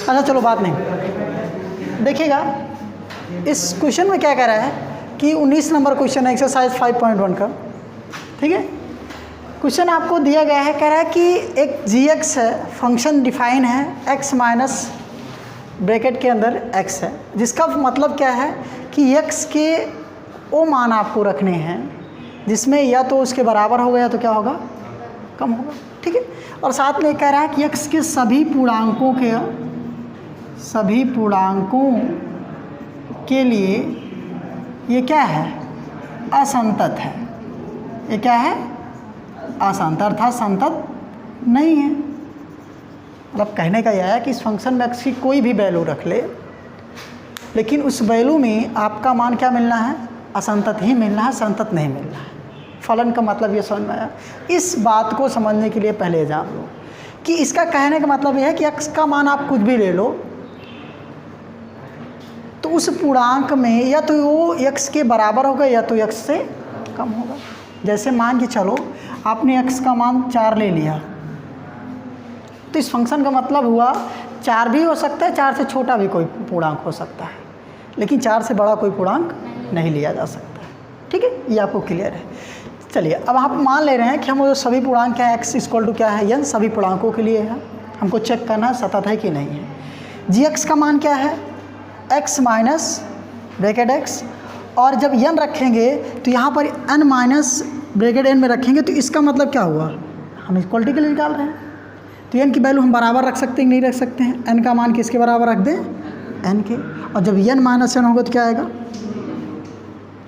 अच्छा चलो बात नहीं, देखिएगा इस क्वेश्चन में क्या कह रहा है कि 19 नंबर क्वेश्चन है एक्सरसाइज 5.1 का, ठीक है। क्वेश्चन आपको दिया गया है, कह रहा है कि एक g(x) है, फंक्शन डिफाइन है x माइनस ब्रैकेट के अंदर x है, जिसका मतलब क्या है कि x के वो मान आपको रखने हैं जिसमें या तो उसके बराबर होगा या तो क्या होगा, कम होगा, ठीक है। और साथ में कह रहा है कि x के सभी पूर्णांकों के लिए ये क्या है, असंतत है। ये क्या है, असंतत, अर्थात संतत नहीं है। मतलब कहने का यह है कि इस फंक्शन में x की कोई भी वैल्यू रख ले, लेकिन उस वैल्यू में आपका मान क्या मिलना है, असंतत ही मिलना है, संतत नहीं मिलना है। फलन का मतलब ये समझ में आया। इस बात को समझने के लिए पहले जान लो कि इसका कहने का मतलब यह है कि x का मान आप कुछ भी ले लो तो उस पूर्णांक में या तो वो x के बराबर होगा या तो x से कम होगा। जैसे मान के चलो आपने x का मान 4 ले लिया, तो इस फंक्शन का मतलब हुआ 4 भी हो सकता है, 4 से छोटा भी कोई पूर्णांक हो सकता है, लेकिन 4 से बड़ा कोई पूर्णांक नहीं लिया जा सकता है, ठीक है। ये आपको क्लियर है। चलिए अब आप मान ले रहे हैं कि हम वो सभी पूर्णांक क्या है, x इक्वल टू क्या है, n सभी पूर्णांकों के लिए है, हमको चेक करना है सतत है कि नहीं है। g(x) का मान क्या है, x माइनस ब्रैकेट x, और जब n रखेंगे तो यहाँ पर n माइनस ब्रैकेट n में रखेंगे तो इसका मतलब क्या हुआ, हम इक्वलिटी के लिए निकाल रहे हैं। तो n की वैल्यू हम बराबर रख सकते हैं, नहीं रख सकते हैं। n का मान किसके बराबर रख दें, n के, और जब n माइनस n होगा तो क्या आएगा,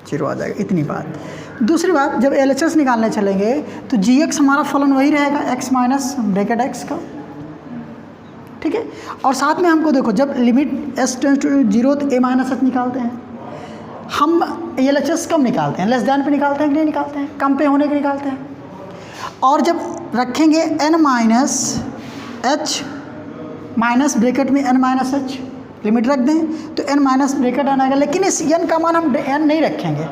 0 आ जाएगा। इतनी बात। दूसरी बात, जब LHS निकालने चलेंगे तो g(x) हमारा फलन वही रहेगा, x माइनस ब्रैकेट x का, ठीक है। और साथ में हमको देखो जब लिमिट s टेंड्स टू 0 तो a माइनस h निकालते हैं हम, LHS कम निकालते हैं, लेस दैन पे निकालते हैं कि नहीं निकालते हैं, कम पे होने के निकालते हैं। और जब रखेंगे n minus h minus bracket में n माइनस h, लिमिट रख दें तो n माइनस ब्रैकेट n आएगा, लेकिन इस n का मान हम n नहीं रखेंगे,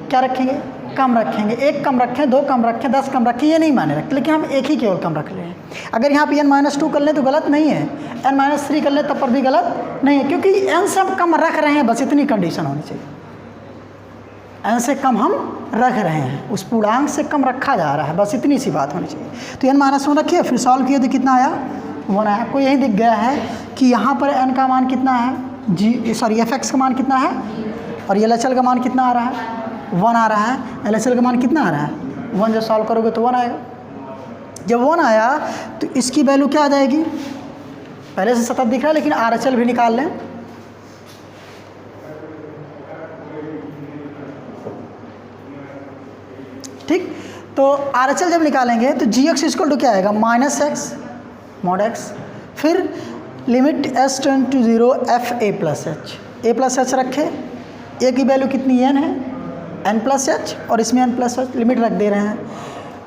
क्या रखेंगे, कम रखेंगे। 1 कम रखें, 2 कम रखें, 10 कम रखें, ये नहीं माने रखते, लेकिन हम एक ही केवल कम रख रहे हैं। अगर यहाँ पे n-2 कर लें तो गलत नहीं है, n-3 कर लें तब पर भी गलत नहीं है, क्योंकि n से हम कम रख रहे हैं, बस इतनी कंडीशन होनी चाहिए। n से कम हम रख रहे हैं, उस पूर्णांक से कम रखा जा रहा है, बस इतनी सी बात होनी चाहिए। तो n-1 रखिए, फिर सॉल्व किए तो कितना आया, 1 आया। आपको यही दिख गया है कि यहाँ पर n का मान कितना है, f(x) का मान कितना है, और LHS का मान कितना आ रहा है, 1 आ रहा है। LHS का मान कितना आ रहा है, 1, जब सॉल्व करोगे तो 1 आएगा। जब 1 आया तो इसकी वैल्यू क्या आ जाएगी, पहले से सतत दिख रहा है लेकिन RHS भी निकाल लें, ठीक। तो RHS जब निकालेंगे तो g(x) इक्वल टू क्या आएगा, माइनस x मॉड x, फिर limit s tend to 0 f a plus h रखे, a की वैल्यू कितनी n है, n प्लस h, और इसमें n प्लस h, लिमिट रख दे रहे हैं,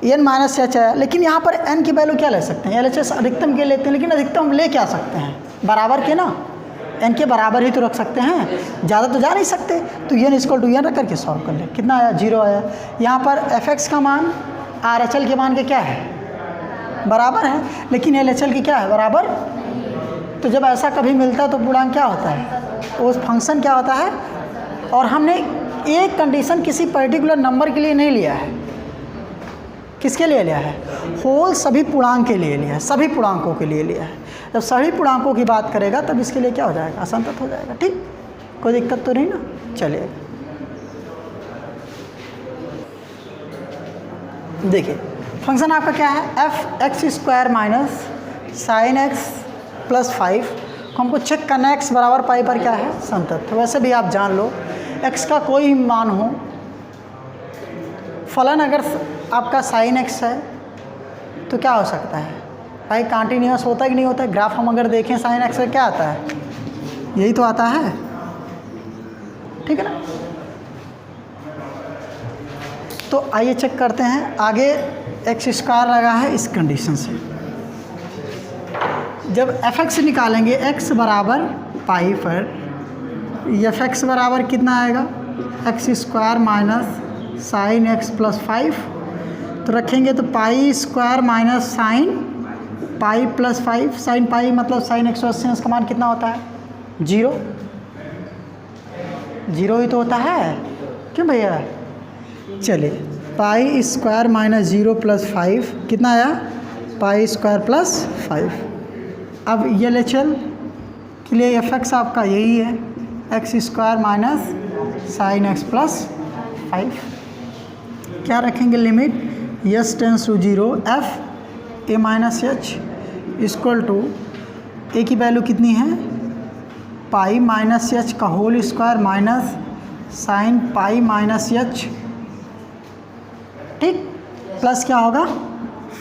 n माइनस h है। लेकिन यहाँ पर n की वैल्यू क्या ले सकते हैं, LHS अधिकतम के लेते हैं, लेकिन अधिकतम हम ले क्या सकते हैं, बराबर के ना, n के बराबर ही तो रख सकते हैं, ज़्यादा तो जा नहीं सकते। तो n इक्वल टू n रख करके सॉल्व कर ले, कितना आया, 0 आया। यहाँ पर f(x) का मान RHS के मान के क्या है, बराबर है, लेकिन LHS की क्या है, बराबर। तो जब ऐसा कभी मिलता है तो पूर्णांक क्या होता है, वो फंक्शन क्या होता है। और हमने एक कंडीशन किसी पर्टिकुलर नंबर के लिए नहीं लिया है, किसके लिए लिया है, होल सभी पूर्णांक के लिए लिया है, सभी पूर्णांकों के लिए लिया है। जब सभी पूर्णांकों की बात करेगा तब इसके लिए क्या हो जाएगा, असंतत हो जाएगा, ठीक, कोई दिक्कत तो नहीं ना। चलिए देखिए फंक्शन आपका क्या है, f(x² minus sign x plus 5) को हमको चेक करना है x बराबर पाई पर क्या है, संतत। तो वैसे भी आप जान लो x का कोई मान हो, फलन अगर आपका साइन x है तो क्या हो सकता है भाई, कंटिन्यूअस होता है कि नहीं होता है। ग्राफ हम अगर देखें साइन x का क्या आता है, यही तो आता है, ठीक है ना। तो आइए चेक करते हैं आगे। x² लगा है इस कंडीशन से, जब f(x) निकालेंगे x बराबर पाई पर, f(x) बराबर कितना आएगा, x² minus sign x plus 5, तो रखेंगे तो pi minus sine pi plus 5 sine pi मतलब साइन 180 इसका मान कितना होता है? 0 ही तो होता है, क्यों भैया? चलिए पाई स्क्वायर माइनस 0 प्लस 5 कितना आया? Pi square plus 5। अब ये ले चल के लिए एफ एक्स आपका यही है, x square minus sine x plus 5। क्या रखेंगे? Limit yes tends to 0 F a minus h equal to a की वैल्यू कितनी है? पाई माइनस एच का whole square minus sine pi minus h, ठीक, प्लस क्या होगा?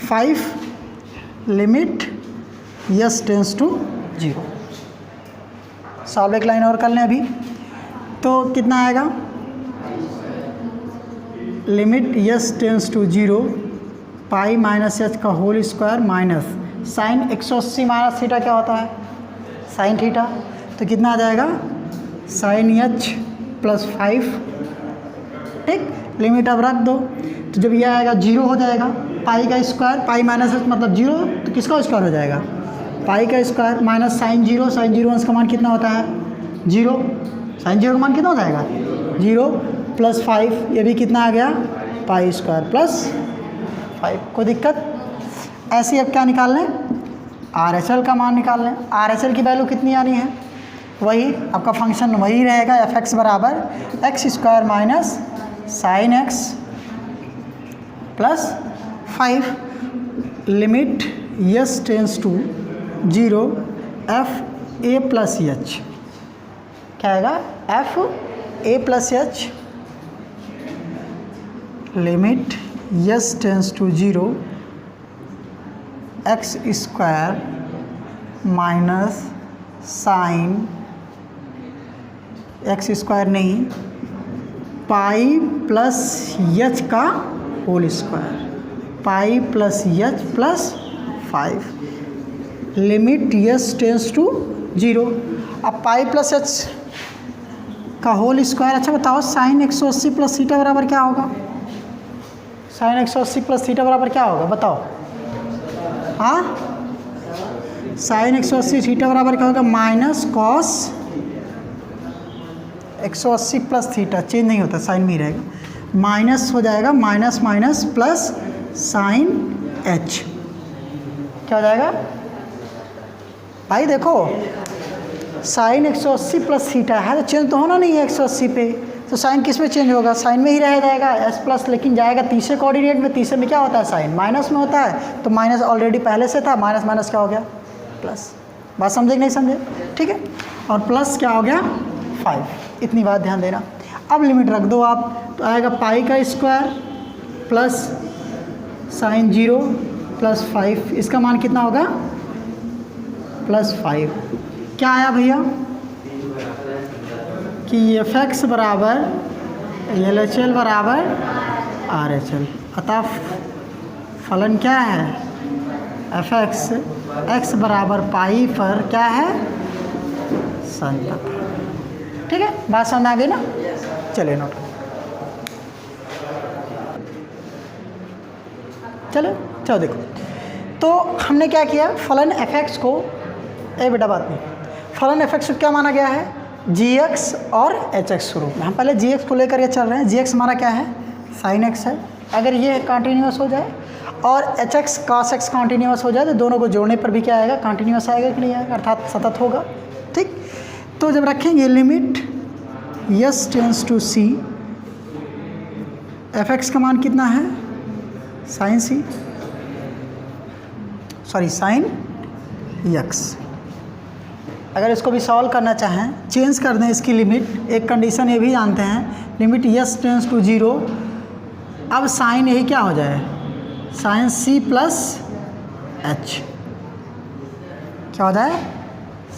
5 limit yes tends to 0। Solve एक लाइन और कर लें अभी, तो कितना आएगा? Limit yes tends to 0 pi minus h का whole square minus sine 180 minus theta क्या होता है? Sine theta. तो कितना आ जाएगा? साइन एच प्लस 5, ठीक। लिमिट अब रख दो, तो जब ये आएगा 0 हो जाएगा। पाई का स्क्वायर, पाई माइनस एच मतलब 0, तो किसका स्क्वायर हो जाएगा? पाई का स्क्वायर माइनस साइन 0, साइन 0 इसका मान कितना होता है? 0। साइन 0 का मान कितना हो जाएगा? 0 प्लस 5, ये भी कितना आ गया? Pi square plus 5। कोई दिक्कत? ऐसे अब क्या निकाल लें? आर एच एल का मान निकाल लें। आर एच एल की वैल्यू कितनी आनी है? वही आपका फंक्शन वही रहेगा, एफ एक्स बराबर X square minus sine x plus 5 limit yes tends to 0 F A plus H. क्या आएगा? F A plus H limit yes tends to 0 X square minus sine X square नहीं, pi plus H का whole square, pi plus H plus 5 limit yes tends to 0। अब पाई plus H का whole square, अच्छा बताओ sign 180 plus theta बराबर क्या होगा? Sign 180 plus theta बराबर क्या होगा बताओ? हाँ, साइन 180 थीटा बराबर क्या होगा? Minus cos 180 plus theta, change नहीं होता, साइन में ही रहेगा, माइनस हो जाएगा, minus minus plus sine h. क्या हो जाएगा भाई? देखो साइन 180 प्लस थीटा है, तो चेंज तो होना नहीं है 180 पे, तो साइन किस में चेंज होगा? साइन में ही रह जाएगा एस प्लस, लेकिन जाएगा तीसरे कोऑर्डिनेट में। तीसरे में क्या होता है? साइन माइनस में होता है, तो माइनस ऑलरेडी पहले से था, माइनस माइनस क्या हो गया? प्लस। बात समझे कि नहीं समझे? ठीक है। और प्लस क्या हो गया? 5। इतनी बात ध्यान देना। अब लिमिट रख दो आप, तो आएगा पाई का स्क्वायर प्लस साइन 0 प्लस 5, इसका मान कितना होगा? प्लस 5। क्या आया भैया? कि एफ एक्स बराबर एल एच एल बराबर आर एच एल। अतः फलन क्या है? एफ एक्स एक्स बराबर पाई पर क्या है? संतत। ठीक है, बात समझ आ गई ना? चलिए नोट, चलो देखो, तो हमने क्या किया? फलन एफ एक्स को, ए बेटा बात नहीं, फलन एफ एक्स को क्या माना गया है? जी एक्स और एच एक्स स्वरूप में। हम पहले जी एक्स को लेकर ये चल रहे हैं। जी एक्स हमारा क्या है? साइन एक्स है। अगर ये कंटिन्यूस हो जाए और H x cos x continuous हो जाए, तो दोनों को जोड़ने पर भी क्या आएगा? कंटिन्यूस आएगा कि नहीं आएगा? अर्थात सतत होगा। ठीक, तो जब रखेंगे limit yes tends to C, F X का मान कितना है? Sine C, sorry sine X. अगर इसको भी सॉल्व करना चाहें, चेंज कर दें इसकी लिमिट, एक कंडीशन ये भी जानते हैं, लिमिट यस टेंस टू 0। अब साइन यही क्या हो जाए? Sine C plus H. क्या हो जाए?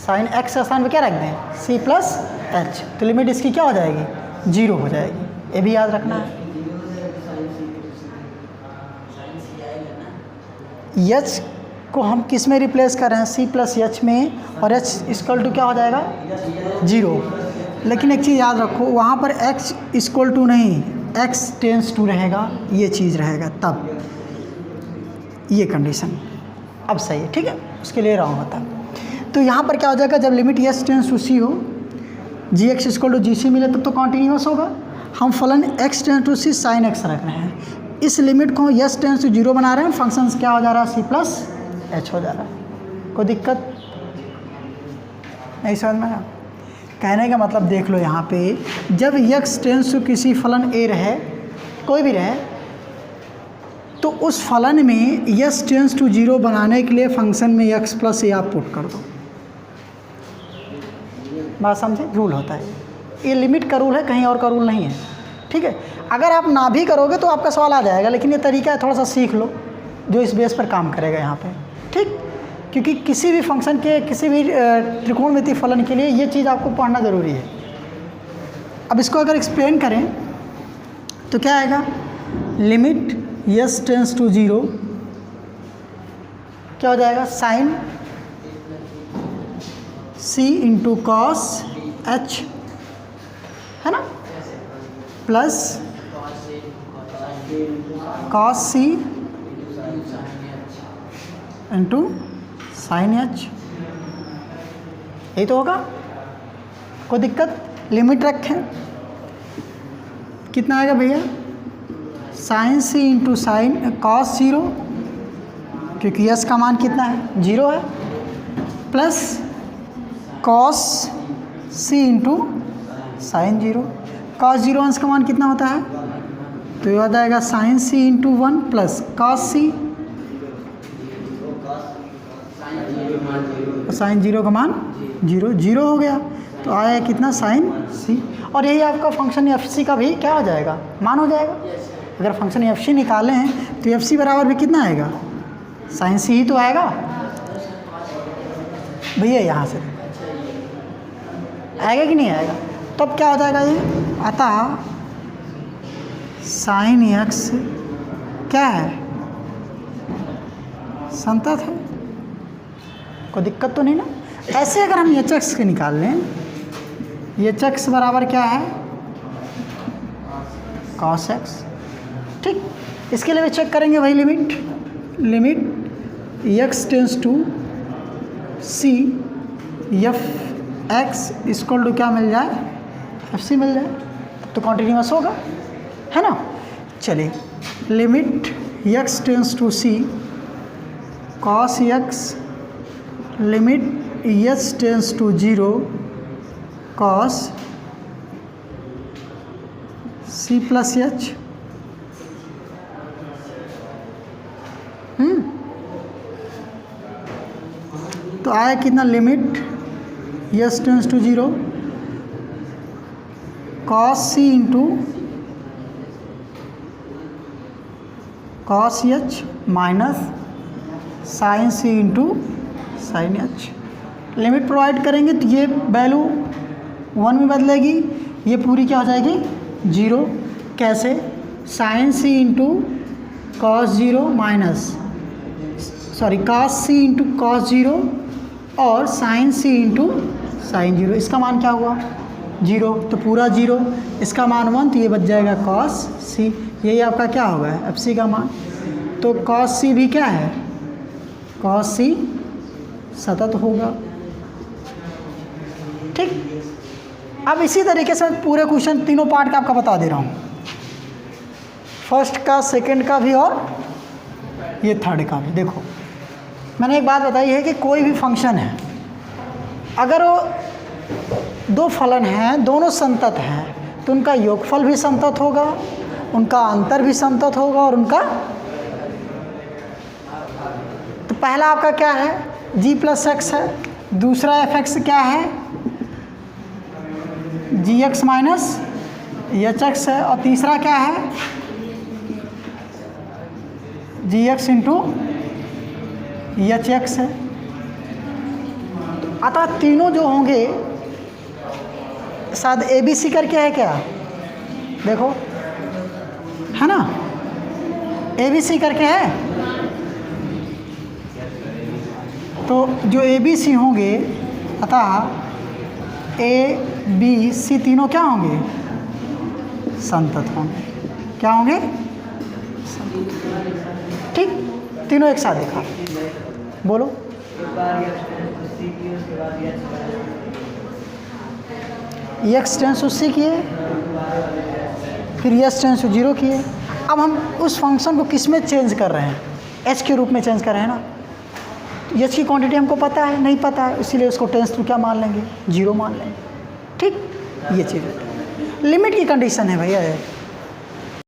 साइन एक्स स्थान पे क्या रख दें? C plus H. तो लिमिट इसकी क्या हो जाएगी? 0 हो जाएगी। ये भी याद रखना है। एच को हम किस में रिप्लेस कर रहे हैं? सी प्लस एच में, और एच इक्वल टू क्या हो जाएगा? 0। लेकिन एक चीज़ याद रखो, वहाँ पर एक्स इक्वल टू नहीं, एक्स टेंस टू रहेगा, ये चीज़ रहेगा, तब ये कंडीशन। अब सही है, ठीक है, उसके लिए रॉन्ग होता है। तो यहाँ पर क्या हो जाएगा, जब limit yes tends to C हो, G X equal to G C मिले तब तो कॉन्टीन्यूस होगा। हम फलन X tends to C sine X रख रहे हैं, इस लिमिट को यस टेंस टू जीरो बना रहे हैं, फंक्शन क्या हो जा रहा है, सी प्लस एच हो जा रहा है। कोई दिक्कत नहीं समझ में आया? कहने का मतलब देख लो यहाँ पे, जब यक्स टेंस टू किसी फलन ए रहे, कोई भी रहे, तो उस फलन में यस टेंस टू जीरो बनाने के लिए फंक्शन में यक्स प्लस ए आप पुट कर दो। बात समझे? रूल होता है ये, लिमिट का रूल है, कहीं और का रूल नहीं है, ठीक है। अगर आप ना भी करोगे तो आपका सवाल आ जाएगा, लेकिन ये तरीका है, थोड़ा सा सीख लो जो इस बेस पर काम करेगा यहाँ पे, ठीक। क्योंकि किसी भी फंक्शन के, किसी भी त्रिकोणमितीय फलन के लिए ये चीज़ आपको पढ़ना ज़रूरी है। अब इसको अगर एक्सप्लेन करें तो क्या आएगा, limit yes tends to zero क्या हो जाएगा, साइन सी इंटू कॉस एच, है ना, प्लस कॉस सी इंटू साइन एच, यही तो होगा। कोई दिक्कत? लिमिट रखें, कितना आएगा भैया, साइन सी इंटू साइन कॉस जीरो, क्योंकि यस का मान कितना है, जीरो है, प्लस कॉस सी into sine zero. Cos zero अंश का मान कितना होता है, तो ये हो जाएगा साइन सी इंटू वन प्लस कॉस सी, साइन जीरो का मान जीरो, जीरो हो गया, तो आया कितना, साइन सी। और यही आपका फंक्शन एफ सी का भी क्या हो जाएगा, मान हो जाएगा। अगर फंक्शन एफ सी निकाले हैं तो एफ सी बराबर भी कितना आएगा, साइन सी ही तो आएगा भैया, यहाँ से आएगा कि नहीं आएगा। तब क्या हो जाएगा ये, अतः साइन एक्स क्या है, संतत है, कोई दिक्कत तो नहीं ना। ऐसे अगर हम एच एक्स के निकाल लें, एच एक्स बराबर क्या है, कॉस एक्स, ठीक। इसके लिए भी चेक करेंगे वही limit, limit X tends to C F X equal to क्या मिल जाए, एफ सी मिल जाए, तो कॉन्टिन्यूस होगा, है ना। चलिए, limit X tends to C cos X, limit H tends to zero cos C plus H, तो आया कितना, limit H tends to zero cos C into cos H minus sine C into sine H. Limit provide करेंगे तो ये value one में बदलेगी, ये पूरी क्या हो जाएगी, जीरो। कैसे, साइन सी into cos zero minus, sorry cos सी इंटू कॉस जीरो और साइन सी इंटू साइन जीरो, इसका मान क्या हुआ, जीरो, तो पूरा जीरो, इसका मान वन, तो ये बच जाएगा कॉस सी, यही आपका क्या होगा, एफ सी का मान। तो कॉस सी भी क्या है, कॉस सी सतत होगा, ठीक। अब इसी तरीके से पूरे क्वेश्चन तीनों पार्ट का आपका बता दे रहा हूँ, फर्स्ट का, सेकंड का भी और ये थर्ड का भी। देखो, मैंने एक बात बताई है कि कोई भी फंक्शन है, अगर वो दो फलन हैं, दोनों संतत हैं, तो उनका योगफल भी संतत होगा, उनका अंतर भी संतत होगा, और उनका, तो पहला आपका क्या है, जी प्लस एक्स है, दूसरा एफ एक्स क्या है, जी एक्स माइनस एच एक्स है, और तीसरा क्या है, जी एक्स इंटू एच एक्स है। अतः तीनों जो होंगे, शायद ए बी सी करके है क्या, देखो, है ना, ए बी सी करके है, तो जो ए बी सी होंगे, अतः ए बी सी तीनों क्या होंगे, संतत होंगे। क्या होंगे, संतत, ठीक। तीनों एक साथ देखा। बोलो। एक्स टेंस टू सी किए, फिर यस टेंस टू 0 किए। अब हम उस फंक्शन को किस में चेंज कर रहे हैं? एच के रूप में चेंज कर रहे हैं ना। एच की क्वांटिटी हमको पता है, नहीं पता है, इसीलिए उसको टेंस टू क्या मान लेंगे? 0 मान लेंगे। ठीक, ये चीज़ है, लिमिट की कंडीशन है भैया।